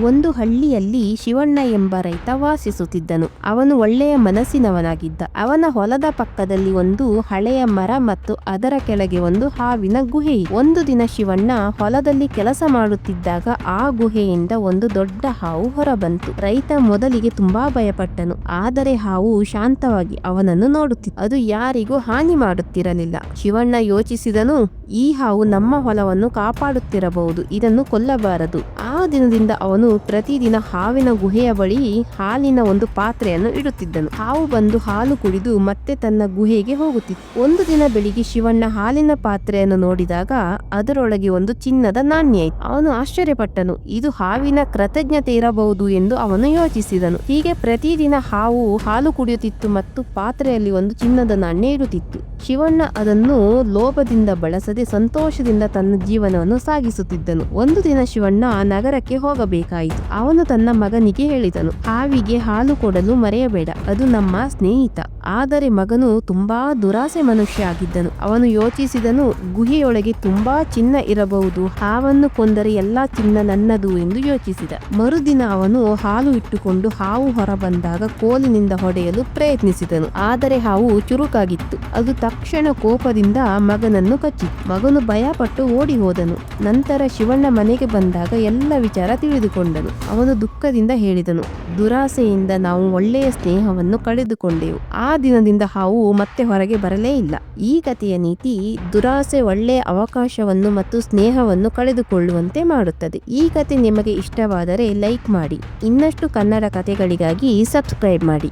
ಒಂದು ಹಳ್ಳಿಯಲ್ಲಿ ಶಿವಣ್ಣ ಎಂಬ ರೈತ ವಾಸಿಸುತ್ತಿದ್ದನು. ಅವನು ಒಳ್ಳೆಯ ಮನಸ್ಸಿನವನಾಗಿದ್ದ. ಅವನ ಹೊಲದ ಪಕ್ಕದಲ್ಲಿ ಒಂದು ಹಳೆಯ ಮರ ಮತ್ತು ಅದರ ಕೆಳಗೆ ಒಂದು ಹಾವಿನ ಗುಹೆ. ಒಂದು ದಿನ ಶಿವಣ್ಣ ಹೊಲದಲ್ಲಿ ಕೆಲಸ ಮಾಡುತ್ತಿದ್ದಾಗ ಆ ಗುಹೆಯಿಂದ ಒಂದು ದೊಡ್ಡ ಹಾವು ಹೊರಬಂತು. ರೈತ ಮೊದಲಿಗೆ ತುಂಬಾ ಭಯಪಟ್ಟನು. ಆದರೆ ಹಾವು ಶಾಂತವಾಗಿ ಅವನನ್ನು ನೋಡುತ್ತಿತ್ತು. ಅದು ಯಾರಿಗೂ ಹಾನಿ ಮಾಡುತ್ತಿರಲಿಲ್ಲ. ಶಿವಣ್ಣ ಯೋಚಿಸಿದನು, ಈ ಹಾವು ನಮ್ಮ ಹೊಲವನ್ನು ಕಾಪಾಡುತ್ತಿರಬಹುದು, ಇದನ್ನು ಕೊಲ್ಲಬಾರದು. ಆ ದಿನದಿಂದ ಅವನು ಪ್ರತಿದಿನ ಹಾವಿನ ಗುಹೆಯ ಬಳಿ ಹಾಲಿನ ಒಂದು ಪಾತ್ರೆಯನ್ನು ಇಡುತ್ತಿದ್ದನು. ಹಾವು ಬಂದು ಹಾಲು ಕುಡಿದು ಮತ್ತೆ ತನ್ನ ಗುಹೆಗೆ ಹೋಗುತ್ತಿತ್ತು. ಒಂದು ದಿನ ಬೆಳಿಗ್ಗೆ ಶಿವಣ್ಣ ಹಾಲಿನ ಪಾತ್ರೆಯನ್ನು ನೋಡಿದಾಗ ಅದರೊಳಗೆ ಒಂದು ಚಿನ್ನದ ನಾಣ್ಯ ಇತ್ತು. ಅವನು ಆಶ್ಚರ್ಯಪಟ್ಟನು. ಇದು ಹಾವಿನ ಕೃತಜ್ಞತೆ ಇರಬಹುದು ಎಂದು ಅವನು ಯೋಚಿಸಿದನು. ಹೀಗೆ ಪ್ರತಿದಿನ ಹಾವು ಹಾಲು ಕುಡಿಯುತ್ತಿತ್ತು ಮತ್ತು ಪಾತ್ರೆಯಲ್ಲಿ ಒಂದು ಚಿನ್ನದ ನಾಣ್ಯ ಇರುತ್ತಿತ್ತು. ಶಿವಣ್ಣ ಅದನ್ನು ಲೋಭದಿಂದ ಬಳಸದೆ ಸಂತೋಷದಿಂದ ತನ್ನ ಜೀವನವನ್ನು ಸಾಗಿಸುತ್ತಿದ್ದನು. ಒಂದು ದಿನ ಶಿವಣ್ಣ ನಗರಕ್ಕೆ ಹೋಗಬೇಕಾಯಿತು. ಅವನು ತನ್ನ ಮಗನಿಗೆ ಹೇಳಿದನು, ಹಾವಿಗೆ ಹಾಲು ಕೊಡಲು ಮರೆಯಬೇಡ, ಅದು ನಮ್ಮ ಸ್ನೇಹಿತ. ಆದರೆ ಮಗನು ತುಂಬಾ ದುರಾಸೆ ಮನುಷ್ಯ ಆಗಿದ್ದನು. ಅವನು ಯೋಚಿಸಿದನು, ಗುಹೆಯೊಳಗೆ ತುಂಬಾ ಚಿನ್ನ ಇರಬಹುದು, ಹಾವನ್ನು ಕೊಂದರೆ ಎಲ್ಲಾ ಚಿನ್ನ ನನ್ನದು ಎಂದು ಯೋಚಿಸಿದ. ಮರುದಿನ ಅವನು ಹಾಲು ಇಟ್ಟುಕೊಂಡು ಹಾವು ಹೊರಬಂದಾಗ ಕೋಲಿನಿಂದ ಹೊಡೆಯಲು ಪ್ರಯತ್ನಿಸಿದನು. ಆದರೆ ಹಾವು ಚುರುಕಾಗಿತ್ತು. ಅದು ತಕ್ಷಣ ಕೋಪದಿಂದ ಮಗನನ್ನು ಕಚ್ಚಿತು. ಮಗನು ಭಯಪಟ್ಟು ಓಡಿ ಹೋದನು. ನಂತರ ಶಿವಣ್ಣ ಮನೆಗೆ ಬಂದಾಗ ಎಲ್ಲ ವಿಚಾರ ತಿಳಿದುಕೊಂಡನು. ಅವನು ದುಃಖದಿಂದ ಹೇಳಿದನು, ದುರಾಸೆಯಿಂದ ನಾವು ಒಳ್ಳೆಯ ಸ್ನೇಹವನ್ನು ಕಳೆದುಕೊಂಡೆವು. ಆ ದಿನದಿಂದ ಹಾವು ಮತ್ತೆ ಹೊರಗೆ ಬರಲೇ ಇಲ್ಲ. ಈ ಕಥೆಯ ನೀತಿ, ದುರಾಸೆ ಒಳ್ಳೆಯ ಅವಕಾಶವನ್ನು ಮತ್ತು ಸ್ನೇಹವನ್ನು ಕಳೆದುಕೊಳ್ಳುವಂತೆ ಮಾಡುತ್ತದೆ. ಈ ಕಥೆ ನಿಮಗೆ ಇಷ್ಟವಾದರೆ ಲೈಕ್ ಮಾಡಿ. ಇನ್ನಷ್ಟು ಕನ್ನಡ ಕಥೆಗಳಿಗಾಗಿ ಸಬ್ಸ್ಕ್ರೈಬ್ ಮಾಡಿ.